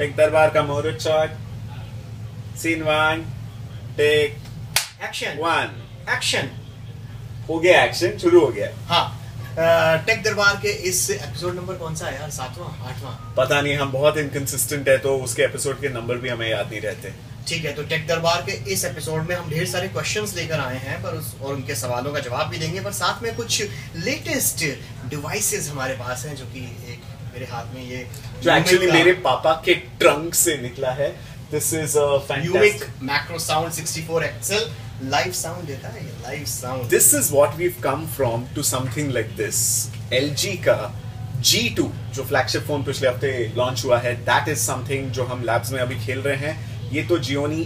Take Darbar का मुहूर्त shot, scene 1, take action 1। Action हो गया, एक्शन शुरू हो गया। हाँ, टेक दरबार के इस एपिसोड नंबर कौन सा है यार? 7वां 8वां? पता नहीं, हम बहुत इनकंसिस्टेंट है तो उसके एपिसोड के नंबर भी हमें याद नहीं रहते। ठीक है, तो टेक दरबार के इस एपिसोड में हम ढेर सारे क्वेश्चंस लेकर आए हैं और उनके सवालों का जवाब भी देंगे, पर साथ में कुछ लेटेस्ट डिवाइसेस हमारे पास हैं, जो कि एक मेरे हाथ में ये जो एक्चुअली मेरे पापा के ट्रंक से निकला है। This is a fantastic macro sound 64 XL. Live sound देता है ये, live sound. This is what we have come from to something like this. LG का G2 जो फ्लैगशिप फोन पिछले हफ्ते लॉन्च हुआ है, दैट इज समथिंग जो हम लैब्स में अभी खेल रहे हैं। ये तो Gionee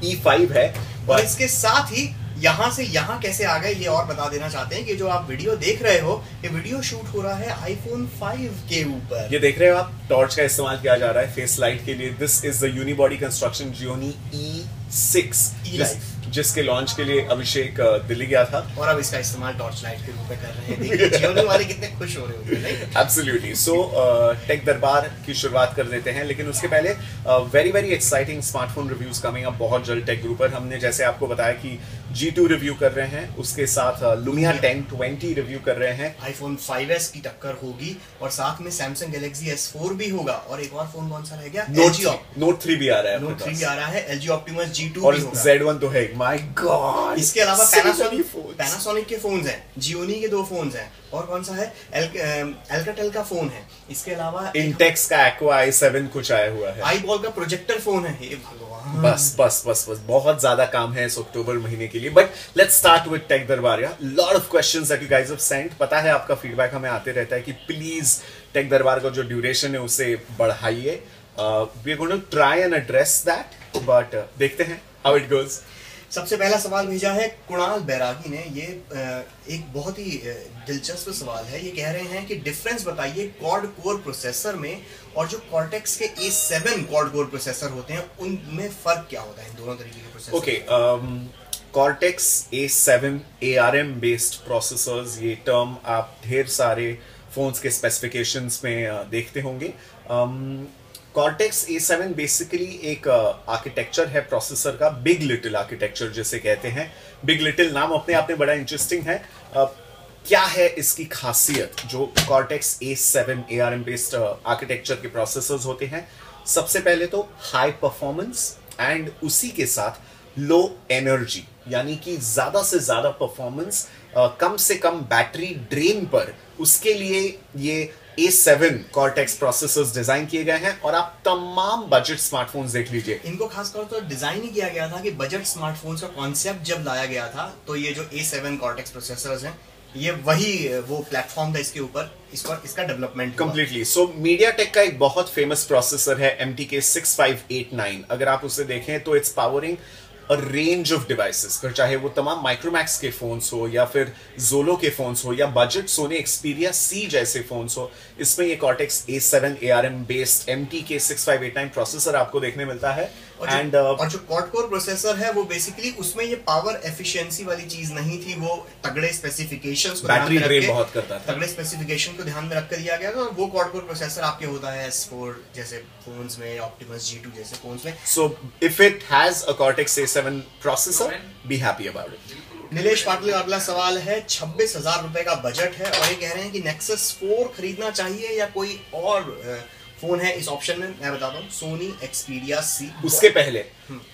E5 है, और इसके साथ ही यहाँ से यहाँ कैसे आ गए ये और बता देना चाहते हैं कि जो आप वीडियो देख रहे हो, ये वीडियो शूट हो रहा है iPhone 5 के ऊपर। ये देख रहे हो आप, टॉर्च का इस्तेमाल किया जा रहा है फेस लाइट के लिए। This is the unibody construction Gionee E6 जिसके लॉन्च के लिए अभिषेक दिल्ली गया था, और अब इसका इस्तेमाल टॉर्च लाइट के रूप में कर रहे हैं। देखिए Gionee वाले कितने खुश हो रहे होंगे, नहीं? एब्सोल्युटली। सो टेक दरबार की शुरुआत कर देते हैं, लेकिन उसके पहले very very exciting smartphone reviews coming up बहुत जल्द टेक ग्रुप पर। हमने जैसे आपको बताया कि G2 रिव्यू कर रहे हैं, उसके साथ Lumia 1020 रिव्यू कर रहे हैं। iPhone 5s की टक्कर होगी, और साथ में Samsung Galaxy S4 भी होगा, और एक और फोन कौन सा रह गया? Note 3 भी आ रहा है। Note 3 भी आ रहा है। LG Optimus G2 और भी होगा। Z1 तो है। My God. इसके अलावा Panasonic के फोन्स हैं, Gionee के 2 फोन्स हैं, और कौन सा है? Alcatel का फोन है। इसके अलावा Intex का Aqua i7 कुछ आया हुआ है। iBall का प्रोजेक्टर फोन है। हे भगवान, बस बहुत ज्यादा काम है इस अक्टूबर महीने के लिए। But let's start with Tech Darbar. Lot of questions that you guys have sent. पता है आपका फीडबैक हमें आते रहता है कि प्लीज टेक दरबार का जो ड्यूरेशन है उसे बढ़ाइए। We are going to try and address that, but देखते हैं हाउ इट गोज। सबसे पहला सवाल भेजा है कुणाल बैरागी ने। ये एक बहुत ही दिलचस्प सवाल है। ये कह रहे हैं कि डिफरेंस बताइए क्वाड कोर प्रोसेसर में और जो कॉर्टेक्स के A7 क्वाड कोर प्रोसेसर होते हैं, उनमें फर्क क्या होता है इन दोनों तरीके के processor? Okay, cortex A7 ARM based processors, ये टर्म आप ढेर सारे फोन्स के स्पेसिफिकेशंस में देखते होंगे। कॉर्टेक्स A7 बेसिकली एक आर्किटेक्चर है प्रोसेसर का, बिग लिटिल आर्किटेक्चर जिसे कहते हैं। बिग लिटिल नाम अपने आप में बड़ा इंटरेस्टिंग है। क्या है इसकी खासियत? जो cortex A7 ARM based architecture के प्रोसेसर्स होते हैं, सबसे पहले तो हाई परफॉर्मेंस एंड उसी के साथ लो एनर्जी, यानी कि ज्यादा से ज्यादा परफॉर्मेंस कम से कम बैटरी ड्रेन पर, उसके लिए ये A7 कॉर्टेक्स प्रोसेसर्स डिजाइन किए गए हैं। और आप तमाम बजट स्मार्टफोन्स देख लीजिए, इनको खासकर तो डिजाइन ही किया गया था कि बजट स्मार्टफोन्स का कॉन्सेप्ट जब लाया गया था, तो ये जो A7 कॉर्टेक्स प्रोसेसर्स हैं, ये वही वो प्लेटफॉर्म था इसके ऊपर, इसका डेवलपमेंट कंप्लीटली। सो MediaTek का एक बहुत फेमस प्रोसेसर है MTK 6589। अगर आप उसे देखें तो it's powering a range of devices, फिर चाहे वो तमाम माइक्रोमैक्स के फोन्स हो, या फिर जोलो के फोन्स हो, या बजट सोनी Xperia C जैसे फोन्स हो, इसमें ये cortex A7 ARM based MTK 6589 processor आपको देखने मिलता है। और जो क्वाड कोर प्रोसेसर है वो बेसिकली उसमें ये पावर एफिशिएंसी वाली चीज नहीं थी, वो तगड़े स्पेसिफिकेशंस को बैटरी ड्रेन बहुत करता था, तगड़े स्पेसिफिकेशन को ध्यान में रखकर दिया गया था। और वो क्वाड कोर प्रोसेसर आपके होता है S4 जैसे फोन्स में, Optimus G2 जैसे फोन्स में। So if it has a cortex A7 processor, be happy about it. Nilesh Patil का अगला सवाल है, 26,000 रुपए का बजट है, और ये कह रहे हैं कि Nexus 4 खरीदना चाहिए या कोई और फोन है इस ऑप्शन में। मैं बताता हूँ, सोनी Xperia C। उसके पहले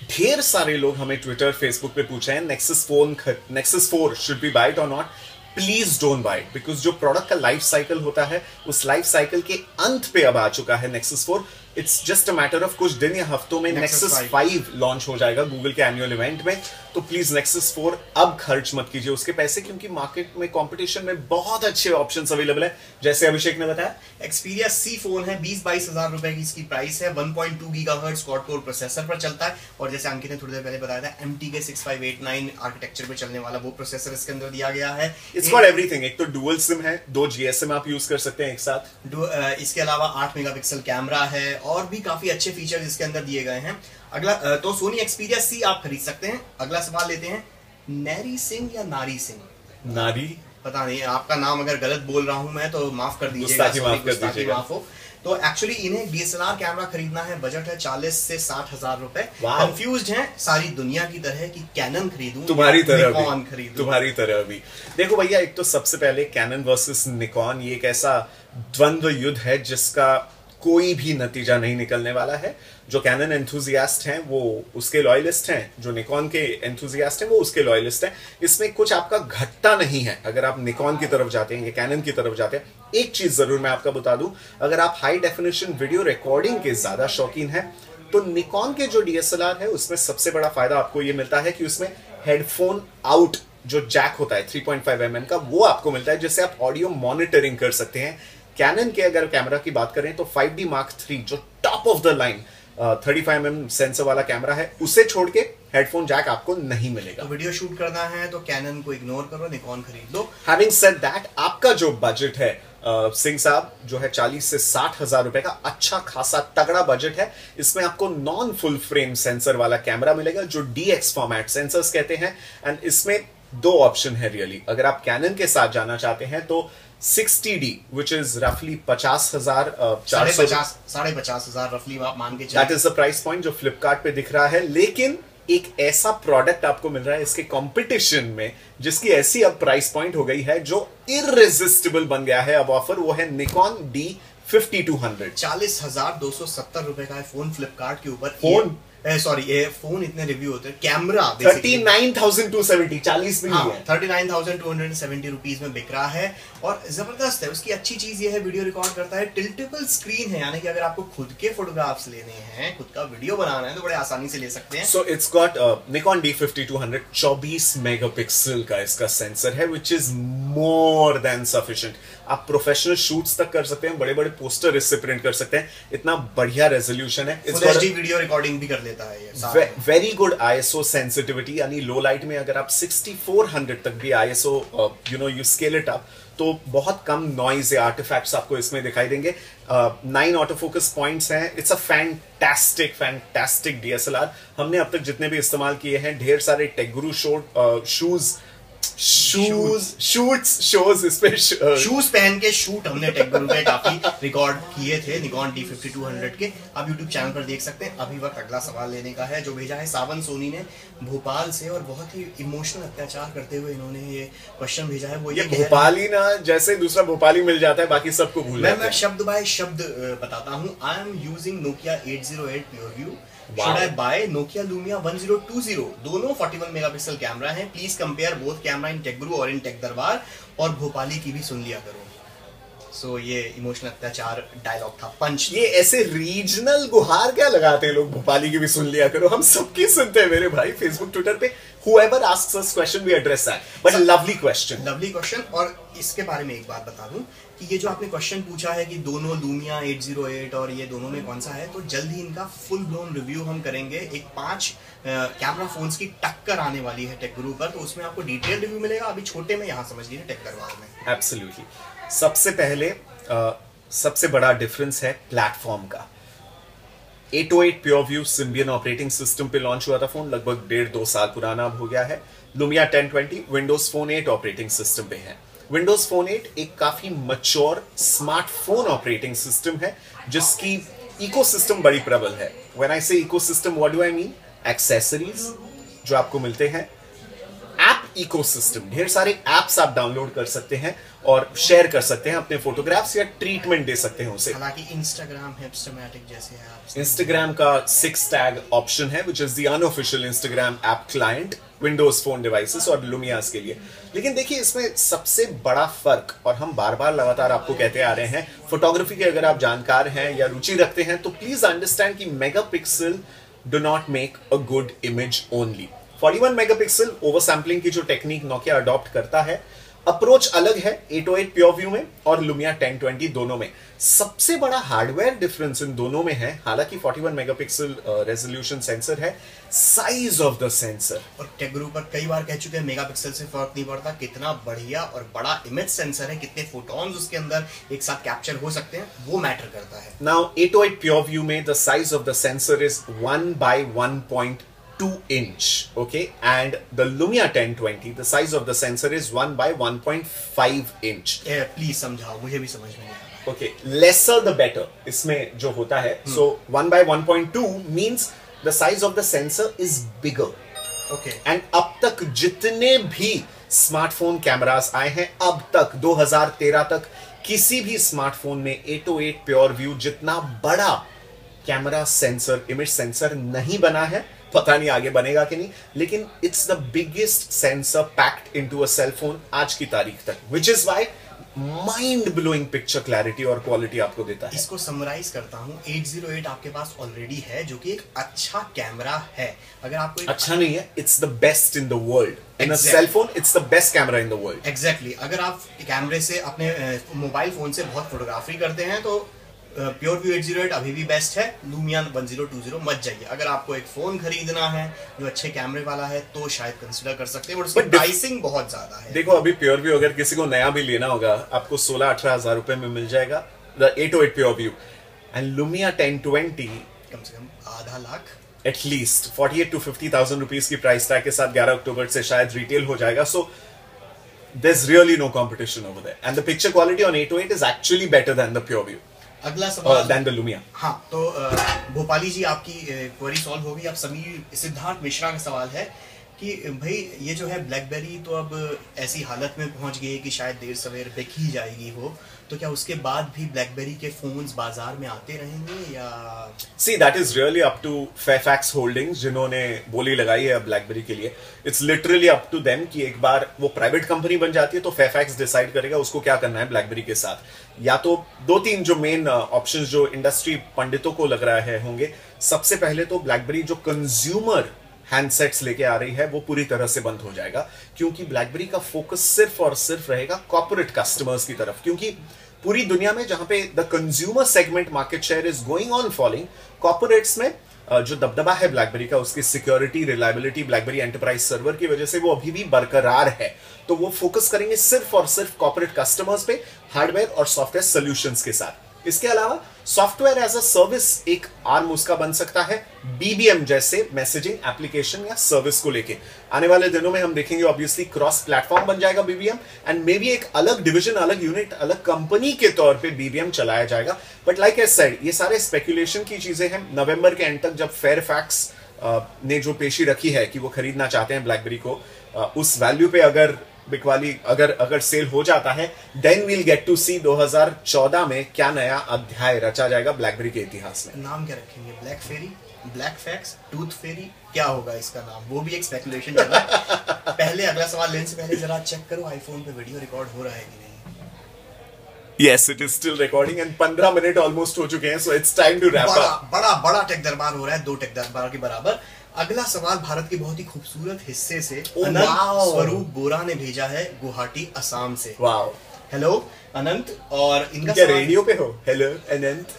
ढेर सारे लोग हमें ट्विटर फेसबुक पे पूछे हैं Nexus 4 should be buy it और not. Please don't buy it, because जो प्रोडक्ट का लाइफ साइकिल होता है, उस लाइफ साइकिल के अंत पे अब आ चुका है Nexus 4। It's just a matter of कुछ दिन या हफ्तों में Nexus 5 लॉन्च हो जाएगा गूगल के एनुअल इवेंट में। तो प्लीज Nexus 4 अब खर्च मत कीजिए उसके पैसे, क्योंकि मार्केट में कंपटीशन में बहुत अच्छे ऑप्शंस अवेलेबल है, जैसे अभिषेक ने बताया। Xperia C फोन है, 20-22 हजार रुपए की इसकी प्राइस है। 1.2 गीगाहर्ट्ज क्वाड कोर प्रोसेसर पर चलता है, और जैसे अंकित ने थोड़ी देर पहले बताया था, MTK 6589 आर्किटेक्चर पे चलने वाला वो प्रोसेसर इसके अंदर दिया गया है। It's got everything. एक तो डुअल सिम है, 2 GSM आप यूज कर सकते हैं एक साथ। इसके अलावा 8 मेगापिक्सल कैमरा है, और भी काफी अच्छे फीचर्स इसके अंदर दिए गए हैं। अगला तो सोनी Xperia C आप खरीद सकते हैं। अगला सवाल लेते हैं, नैरी सिंह या नारी सिंह? नारी। पता नहीं आपका नाम अगर गलत बोल रहा हूं मैं तो माफ कर दीजिएगा, गुस्ताखी माफ हो। तो एक्चुअली इन्हें डीएसएलआर कैमरा खरीदना है, बजट है 40 से 60 हजार रुपए। कंफ्यूज्ड हैं सारी दुनिया की तरह कि कैनन खरीदूं तुम्हारी तरह निकॉन खरीदूं। तुम्हारी तरह भी देखो भैया, एक तो सबसे पहले कैनन वर्सेस निकॉन, ये एक ऐसा द्वंद्व युद्ध है जिसका कोई भी नतीजा नहीं निकलने वाला है। जो कैनन एंथुजियास्ट हैं वो उसके लॉयलिस्ट हैं, जो निकॉन के एंथुजियास्ट हैं वो उसके लॉयलिस्ट हैं। इसमें कुछ आपका घटता नहीं है अगर आप निकॉन की तरफ जाते हैं या कैनन की तरफ जाते हैं। एक चीज जरूर मैं आपको बता दूं, अगर आप हाई डेफिनेशन वीडियो रिकॉर्डिंग के ज्यादा शौकीन हैं तो निकॉन के जो डीएसएलआर है उसमें सबसे बड़ा फायदा आपको ये मिलता है कि उसमें हेडफोन आउट जो जैक होता है 3.5 mm का, वो आपको मिलता है, जिससे आप ऑडियो मॉनिटरिंग कर सकते हैं। कैनन के अगर कैमरा की बात करें तो 5D Mark III जो top of the line 35 mm sensor वाला कैमरा है, उसे छोड़ के हेडफोन जैक आपको नहीं मिलेगा। तो वीडियो शूट करना है तो कैनन को इग्नोर करो, निकॉन खरीद लो। हैविंग सेड दैट, आपका जो बजट है सिंह साहब जो है 40 से 60 हजार रुपए का अच्छा खासा तगड़ा बजट है। इसमें आपको नॉन फुल फ्रेम सेंसर वाला कैमरा मिलेगा जो DX फॉर्मेट सेंसर्स कहते हैं। एंड इसमें दो ऑप्शन है रियली। अगर आप कैनन के साथ जाना चाहते हैं तो 60D which is roughly 50,000 साढ़े पचास हजार रफली आप मान के चलिए। That is the price point जो फ्लिपकार्ट पे दिख रहा है। लेकिन एक ऐसा प्रोडक्ट आपको मिल रहा है इसके कंपटीशन में जिसकी ऐसी अब प्राइस पॉइंट हो गई है जो इररेजिस्टिबल बन गया है अब ऑफर, वो है निकॉन D5200। 40,270 रुपए का है फोन फ्लिपकार्ट के ऊपर। फोन सॉरी ये फोन इतने रिव्यू होते हैं, कैमरा 39,270, 40 भी नहीं है, 39,270 रुपीज में बिक रहा है। और जबरदस्त है, उसकी अच्छी चीज ये है वीडियो रिकॉर्ड करता है, टिल्टेबल स्क्रीन है, यानी कि अगर आपको खुद के फोटोग्राफ्स लेने हैं, खुद का वीडियो बनाना है तो बड़े आसानी से ले सकते हैं। So it's got Nikon D5200 24 megapixel का इसका सेंसर है which is more than sufficient. आप प्रोफेशनल शूट्स तक कर सकते हैं, बड़े बड़े पोस्टर इससे प्रिंट कर सकते हैं, इतना बढ़िया रेजोल्यूशन है। फुल एचडी वीडियो रिकॉर्डिंग भी कर लेता है ये। वेरी गुड ISO सेंसिटिविटी, यानी लो लाइट में अगर आप 6400 तक भी ISO you scale it up तो बहुत कम नॉइज या आर्टिफैक्ट्स आपको इसमें दिखाई देंगे। 9 ऑटो फोकस पॉइंट्स हैं। It's a fantastic DSLR। हमने अब तक जितने भी इस्तेमाल किए हैं, ढेर सारे टेकगुरु शोज इस पे शूज पहन के शूट हमने टेकगुरु के काफी रिकॉर्ड किए थे निकॉन D5200 के। आप YouTube चैनल पर देख सकते हैं। अभी वक्त अगला सवाल लेने का है जो भेजा है सावन सोनी ने भोपाल से, और बहुत ही इमोशनल अत्याचार करते हुए इन्होंने ये क्वेश्चन भेजा है। वो ये भोपाली ना, जैसे दूसरा भोपाली मिल जाता है बाकी सबको भूल जाते हैं। मैं शब्द बाय शब्द बताता हूँ। I am using Nokia 808 PureView। Should I buy Nokia Lumia 1020? दोनों 41 मेगापिक्सल कैमरा हैं। Please compare both camera in Tech Guru और इन टेक दरबार, और भोपाली की भी सुन लिया करो। सो ये इमोशनल अत्याचार डायलॉग था, पंच। ये ऐसे रीजनल गुहार क्या लगाते हैं लोग, भोपाली की भी सुन लिया करो। हम सबकी सुनते हैं मेरे भाई, फेसबुक ट्विटर पे whoever asks us question we address that, but lovely question। और इसके बारे में एक बात बता दूं कि ये जो आपने क्वेश्चन पूछा है कि दोनों लूमिया 808 और ये दोनों में कौन सा है, तो जल्द ही इनका फुल ब्लोन रिव्यू हम करेंगे। एक 5 कैमरा फोन्स की टक्कर आने वाली है टेकगुरु पर, तो उसमें आपको डिटेल रिव्यू मिलेगा। अभी छोटे में यहाँ समझ लीजिए टेक दरबार में। एब्सोल्युटली। सबसे पहले सबसे बड़ा डिफरेंस है प्लेटफॉर्म का। 808 PureView Symbian ऑपरेटिंग सिस्टम पे लॉन्च हुआ था फोन, लगभग 1.5-2 साल पुराना अब हो गया है। Lumia 1020 Windows Phone 8 operating system पे है। Windows Phone 8 एक काफी मैच्योर स्मार्टफोन ऑपरेटिंग सिस्टम है जिसकी इकोसिस्टम बड़ी प्रबल है। When I say ecosystem, what do I mean? Accessories जो आपको मिलते हैं, ऐप इकोसिस्टम, ढेर सारे एप्स आप डाउनलोड कर सकते हैं और शेयर कर सकते हैं अपने फोटोग्राफ्स या ट्रीटमेंट दे सकते हैं उसे। हालांकि इंस्टाग्राम हिप्स्टमैटिक जैसे ऐप्स, इंस्टाग्राम का 6 टैग ऑप्शन है which is the unofficial Instagram app client Windows phone devices और लुमियास के लिए। लेकिन देखिए इसमें सबसे बड़ा फर्क, और हम बार बार लगातार आपको कहते आ रहे हैं, फोटोग्राफी के अगर आप जानकार हैं या रुचि रखते हैं तो प्लीज अंडरस्टैंड कि megapixel do not make a good image only. 41 megapixel over sampling की जो टेक्निक नोकिया अडॉप्ट करता है, अप्रोच अलग है 808 PureView में और Lumia 1020 दोनों में। सबसे बड़ा हार्डवेयर डिफरेंस इन दोनों में है, हालांकि 41 मेगापिक्सल रेजोल्यूशन सेंसर है, साइज ऑफ द सेंसर। और टेकगुरु पर कई बार कह चुके हैं मेगापिक्सल से फर्क नहीं पड़ता, कितना बढ़िया और बड़ा इमेज सेंसर है, कितने फोटॉन्स उसके अंदर एक साथ कैप्चर हो सकते हैं, वो मैटर करता है। नाउ 808 PureView में the size of the sensor is 1 by 1.2 inch, okay, and the Lumia 1020, the size of the sensor is 1 by 1.5 inch. Please समझाओ, मुझे भी समझ में नहीं आ रहा। Okay, lesser the better. इसमें जो होता है, so 1 by 1.2 means the size of the sensor is bigger. Okay. And अब तक जितने भी स्मार्टफोन कैमरास आए हैं, अब तक 2013 तक किसी भी स्मार्टफोन में 808 प्योर व्यू जितना बड़ा कैमरा सेंसर, इमेज सेंसर नहीं बना है। पता नहीं आगे बनेगा कि नहीं, लेकिन it's the biggest sensor packed into a cell phone आज की तारीख तक, which is why mind blowing picture clarity और क्वालिटी आपको देता है। इसको समराइज करता हूं, 808 आपके पास ऑलरेडी है जो कि एक अच्छा कैमरा है। अगर आपको अच्छा नहीं है, it's the best in the world. In a cell phone it's the best camera in the world. Exactly. अगर आप कैमरे से अपने मोबाइल फोन से बहुत फोटोग्राफी करते हैं तो प्योर व्यू 808 अभी भी बेस्ट है। लूमिया 1020 मत जाइए। अगर आपको एक फोन खरीदना है जो अच्छे कैमरे वाला है तो शायद कंसिडर कर सकते हैं, बट उसकी प्राइसिंग बहुत ज्यादा है। देखो अभी प्योर व्यू अगर किसी को नया भी लेना होगा, आपको 16-18 हजार रुपए में मिल जाएगा the 808 pure view. And Lumia 1020 कम से कम आधा लाख, एटलीस्ट 48 to 50,000 रुपीज की प्राइस टैग के साथ 11 अक्टूबर से शायद रिटेल हो जाएगा। सो there's really no competition over there, and the picture quality on 808 is actually better than the pure view. अगला सवाल than the Lumia. हाँ, तो भोपाली जी आपकी क्वेरी सॉल्व होगी। अब समीर सिद्धार्थ मिश्रा का सवाल है कि भाई ये जो है ब्लैकबेरी तो अब ऐसी हालत में पहुंच गई है कि शायद देर सवेर बिक ही जाएगी हो, तो क्या उसके बाद भी ब्लैकबेरी के फोन्स बाजार में आते रहेंगे या? See, that is really up to Fairfax Holdings जिन्होंने बोली लगाई है ब्लैकबेरी के लिए। It's literally up to them कि एक बार वो प्राइवेट कंपनी बन जाती है तो Fairfax डिसाइड करेगा उसको क्या करना है ब्लैकबेरी के साथ। या तो 2-3 जो मेन ऑप्शंस जो इंडस्ट्री पंडितों को लग रहा है होंगे। सबसे पहले तो ब्लैकबेरी जो कंज्यूमर हैंडसेट्स लेके आ रही है वो पूरी तरह से बंद हो जाएगा, क्योंकि ब्लैकबेरी का फोकस सिर्फ और सिर्फ रहेगा कॉर्पोरेट कस्टमर्स की तरफ। क्योंकि पूरी दुनिया में जहां पे the consumer segment market share is going on falling, corporates में जो दबदबा है ब्लैकबेरी का, उसकी security, reliability blackberry enterprise server की वजह से वो अभी भी बरकरार है। तो वो फोकस करेंगे सिर्फ और सिर्फ कॉर्पोरेट कस्टमर्स पे, हार्डवेयर और सॉफ्टवेयर सॉल्यूशंस के साथ। इसके अलावा सॉफ्टवेयर एज अ सर्विस एक आर्म उसका बन सकता है, बीबीएम जैसे मैसेजिंग एप्लीकेशन या सर्विस को लेके। आने वाले दिनों में हम देखेंगे ऑब्वियसली क्रॉस प्लेटफॉर्म बन जाएगा बीबीएम, एंड मे बी एक अलग डिवीजन, अलग यूनिट, अलग कंपनी के तौर पे बीबीएम चलाया जाएगा। बट लाइक आई सेड, ये सारे स्पेकुलेशन की चीजें हैं। नवंबर के एंड तक जब फेयरफैक्स ने जो पेशी रखी है कि वो खरीदना चाहते हैं ब्लैकबेरी को, उस वैल्यू पे अगर बिकवाली अगर सेल हो जाता है, देन वील गेट टू सी 2014 में क्या नया अध्याय रचा जाएगा ब्लैकबेरी के इतिहास में। नाम क्या रखेंगे? ब्लैक फेरी, ब्लैक फैक्स, टूथ फेरी, क्या होगा इसका नाम? वो भी एक स्पेकुलेशन चल रहा है। पहले अगला सवाल लेने से पहले जरा चेक करो आईफोन पे वीडियो रिकॉर्ड हो रहा है कि नहीं। Yes, it is still recording and 15 minute almost हो चुके हैं, so it's time to wrap up. बड़ा टेक दरबार हो रहा है, 2 टेक दरबार के बराबर। अगला सवाल भारत के बहुत ही खूबसूरत हिस्से से अनंत स्वरूप बोरा ने भेजा है, गुवाहाटी असम से। वाओ, हेलो अनंत। और इनका क्या रेडियो पे हो? हेलो अनंत।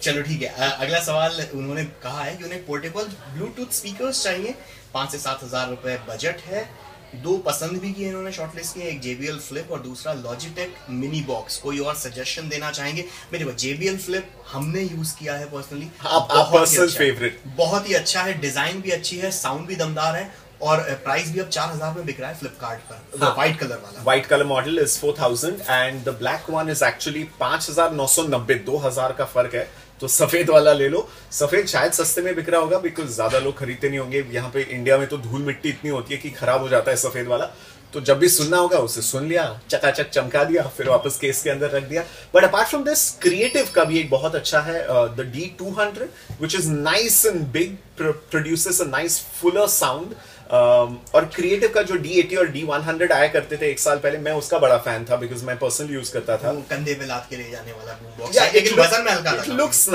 चलो ठीक है। अगला सवाल उन्होंने कहा है कि उन्हें पोर्टेबल ब्लूटूथ स्पीकर्स चाहिए, 5 से 7 हजार रुपए बजट है। 2 पसंद भी किए इन्होंने, शॉर्टलिस्ट किए, एक JBL फ्लिप और दूसरा लॉजिटेक मिनी बॉक्स। कोई और सजेशन देना चाहेंगे? मेरे को JBL फ्लिप हमने यूज किया है पर्सनली, फेवरेट, बहुत ही अच्छा है, डिजाइन भी अच्छी है, साउंड भी दमदार है, और प्राइस भी अब 4000 में बिक रहा है फ्लिपकार्ट पर। व्हाइट कलर वाला, white colour model is 4000 and the black one is actually 5990, 2000 का फर्क है। तो सफेद वाला ले लो। सफेद शायद सस्ते में बिक रहा होगा बिकॉज ज्यादा लोग खरीदते नहीं होंगे। यहाँ पे इंडिया में तो धूल मिट्टी इतनी होती है कि खराब हो जाता है सफेद वाला। तो जब भी सुनना होगा उसे सुन लिया, चकाचक चमका दिया, फिर वापस केस के अंदर रख दिया। But apart from this, creative का भी एक बहुत अच्छा है, the D200 which is nice and big, produces a nice Fuller sound. और क्रिएटिव का जो D80 और D100 आया करते थे 1 साल पहले, मैं उसका बड़ा फैन था बिकॉज मैं पर्सनली यूज करता था। कंधे पे लाद के ले जाने वाला बूम बॉक्स, लेकिन वजन में हल्का था। It looks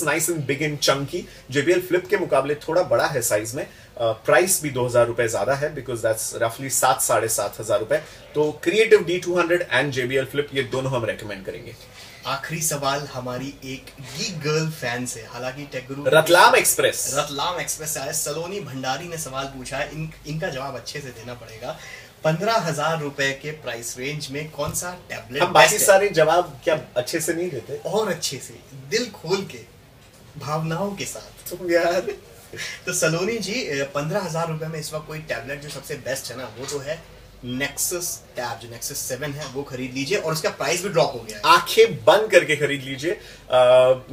nice and big and Chunky. JBL flip के मुकाबले थोड़ा बड़ा है साइज में। प्राइस भी 2000 रुपए ज्यादा है बिकॉज दैट्स रफली 7-7.5 हजार रुपए। तो creative D200 and JBL flip, ये दोनों हम रेकमेंड करेंगे। आखिरी सवाल हमारी एक गीक गर्ल फैन से, हालांकि टेक गुरु रतलाम एक्सप्रेस से आए, सलोनी भंडारी ने सवाल पूछा है। इनका जवाब अच्छे से देना पड़ेगा। 15,000 रुपए के प्राइस रेंज में कौन सा टैबलेट? हम बाकी सारे जवाब क्या अच्छे से नहीं देते? और अच्छे से, दिल खोल के, भावनाओं के साथ। तुम यार तो सलोनी जी 15,000 रुपए में इस वक्त कोई टैबलेट जो सबसे बेस्ट है ना, वो तो है Nexus टैब, जो Nexus 7 है वो खरीद लीजिए, और उसका प्राइस भी ड्रॉप हो गया है। आंखें बंद करके खरीद लीजिए।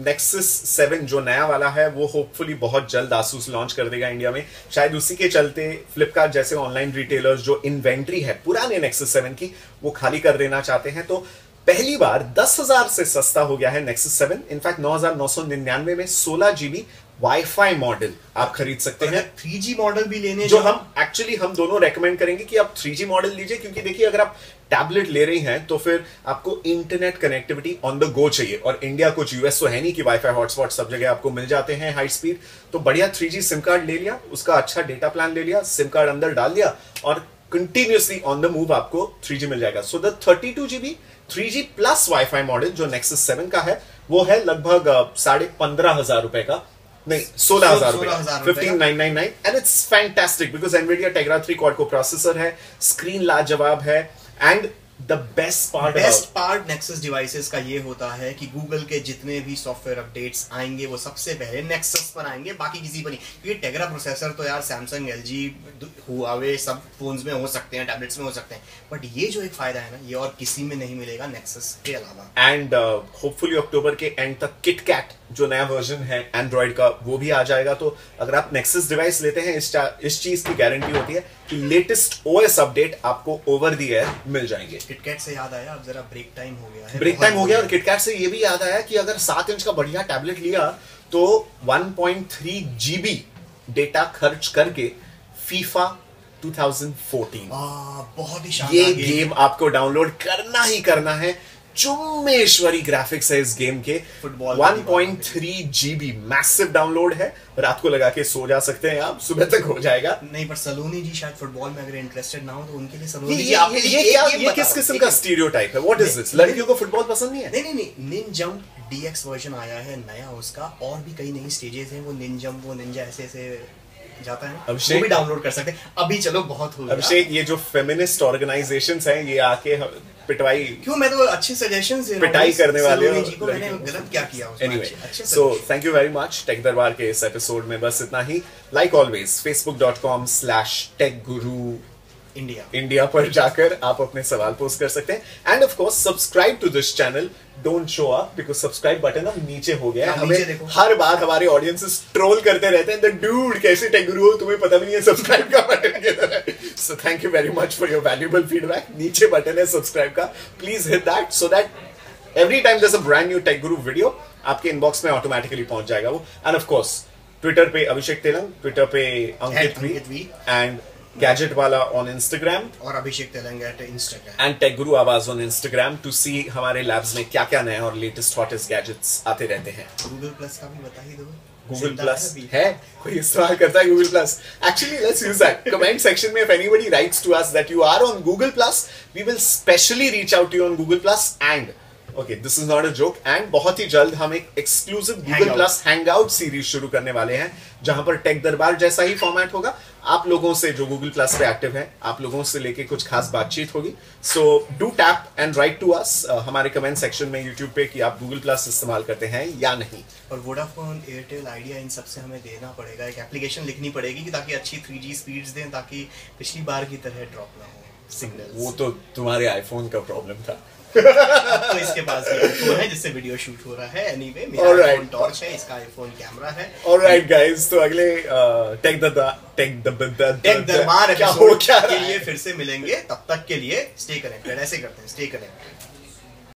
Nexus 7 जो नया वाला है वो होपफुली बहुत जल्द आसूस लॉन्च कर देगा इंडिया में। शायद उसी के चलते फ्लिपकार्ट जैसे ऑनलाइन रिटेलर्स जो इन्वेंट्री है पुराने Nexus 7 की वो खाली कर देना चाहते हैं। तो पहली बार 10,000 से सस्ता हो गया है Nexus 7। इनफैक्ट 9,999 में 16 GB वाईफाई मॉडल आप खरीद सकते हैं। 3G मॉडल भी लेने जो हम दोनों रेकमेंड करेंगे कि आप 3G मॉडल लीजिए, क्योंकि देखिए अगर आप टैबलेट ले रही हैं तो फिर आपको internet connectivity on the go चाहिए, और इंडिया कुछ यूएस तो है नहीं कि वाईफाई हॉटस्पॉट सब जगह आपको मिल जाते हैं हाई स्पीड। तो बढ़िया 3G सिम कार्ड ले लिया, उसका अच्छा डेटा प्लान ले लिया, सिम कार्ड अंदर डाल दिया और कंटिन्यूअसली ऑन द मूव आपको 3G मिल जाएगा। So the 32 GB 3G plus wifi model जो Nexus 7 का है वो है लगभग 15,500 रुपए का, नहीं 16,000 रुपए, 15,999, and it's fantastic because Nvidia Tegra 3 quad को प्रोसेसर है, स्क्रीन लाजवाब है, and the best part Nexus devices का ये होता है कि गूगल के जितने भी सॉफ्टवेयर अपडेट्स आएंगे वो सबसे पहले Nexus पर आएंगे, बाकी किसी पर नहीं। क्योंकि टेग्रा प्रोसेसर तो यार सैमसंग, LG, हुआवे सब फोन्स में हो सकते हैं, टैबलेट्स में हो सकते हैं, बट ये जो एक फायदा है ना, ये और किसी में नहीं मिलेगा Nexus के अलावा। एंड होपफुली अक्टूबर के एंड तक KitKat जो नया वर्जन है एंड्रॉइड का वो भी आ जाएगा। तो अगर आप Nexus डिवाइस लेते हैं इस चीज की गारंटी होती है कि लेटेस्ट OS अपडेट आपको ओवर द एयर मिल जाएंगे। KitKat से याद आया, अब जरा ब्रेक टाइम हो गया है, ब्रेक टाइम हो गया, और KitKat से ये भी याद आया कि अगर 7 इंच का बढ़िया टैबलेट लिया तो 1.3 GB डेटा खर्च करके FIFA 2014 बहुत ही शानदार ये गेम आपको डाउनलोड करना ही करना है। चुम्मेश्वरी ग्राफिक्स है इस गेम के, फुटबॉल 1.3 GB मैसिव डाउनलोड है, रात को लगा के सो जा सकते हैं आप, सुबह तक हो जाएगा। नहीं पर सलोनी जी शायद फुटबॉल में अगर इंटरेस्टेड ना हो तो उनके लिए सलोनी जी ये किस किस्म का स्टीरियोटाइप है? What is this? लड़कियों को फुटबॉल पसंद नहीं है? नहीं, निंजम DX वर्जन आया है नया उसका, और भी कई नई स्टेजेस हैं, वो निंजम, वो निंजा ऐसे जाता है, अभिषेक वो भी डाउनलोड कर सकते हैं। अभी चलो बहुत हो गया। अभिषेक, ये जो फेमिनिस्ट ऑर्गेनाइजेशंस हैं ये आके पिटवाई, क्यों, मैं तो अच्छे सजेशंस दे रहा हूं, पिटाई करने वाले हो जी को, मैंने गलत क्या किया उसमें? Anyway, so thank you very much. Tech Darbar के इस एपिसोड में बस इतना ही। लाइक ऑलवेज facebook.com/techguru इंडिया पर जाकर आप अपने सवाल पोस्ट कर सकते हैं, and of course subscribe to this channel. Don't show up because subscribe button अब नीचे हो गया है। हमें हर बार हमारे ऑडियंसेस ट्रोल करते रहते हैं, द डूड कैसे टेक गुरु हो, तुम्हें पता नहीं है सब्सक्राइब का बटन किधर है। So thank you very much for your valuable feedback. नीचे बटन है सब्सक्राइब का, please hit that so that every time there is a brand new Tech Guru video आपके इनबॉक्स में ऑटोमेटिकली पहुंच जाएगा वो। एंड ऑफ कोर्स ट्विटर पे अभिषेक Telang, Twitter पे Ankit V, and Gadget Wala on Instagram, और Abhishek Telang at Instagram, and Tech Guru Awaaz on Instagram to सी हमारे labs में क्या क्या नया और लेटेस्ट हॉटेस्ट गैजेट्स आते रहते हैं। गूगल प्लस का भी बता ही दो। गूगल प्लस है, कोई इस्तेमाल करता है Google Plus? Actually let's use that. Comment section में if anybody writes to us that you are on Google Plus, we will specially reach out to you on Google Plus. And okay, this is not a joke, and बहुत ही जल्द हम एक exclusive Google Plus hangout series शुरू करने वाले हैं, जहां पर टेक दरबार जैसा ही फॉर्मेट होगा। आप लोगों से जो गूगल प्लस पे एक्टिव हैं, आप लोगों से लेके कुछ खास बातचीत होगी। So do tap and write to us हमारे कमेंट सेक्शन में यूट्यूब पे कि आप गूगल प्लस इस्तेमाल करते हैं या नहीं। और वोडाफोन, एयरटेल, आइडिया, इन सब से हमें देना पड़ेगा, एक एप्लीकेशन लिखनी पड़ेगी कि ताकि अच्छी 3G स्पीड्स दें, ताकि पिछली बार की तरह ड्रॉप ना हो सिग्नल। वो तो तुम्हारे आईफोन का प्रॉब्लम था। तो इसके पास आईफोन है जिससे वीडियो शूट हो रहा है। एनीवे, मेरा आईफोन टॉर्च है, इसका आईफोन कैमरा है। ऑलराइट गाइस, तो अगले टेक दरबार क्या हो क्या के लिए फिर से मिलेंगे। तब तक के लिए स्टे कनेक्टेड। ऐसे करते हैं, स्टे कनेक्टेड।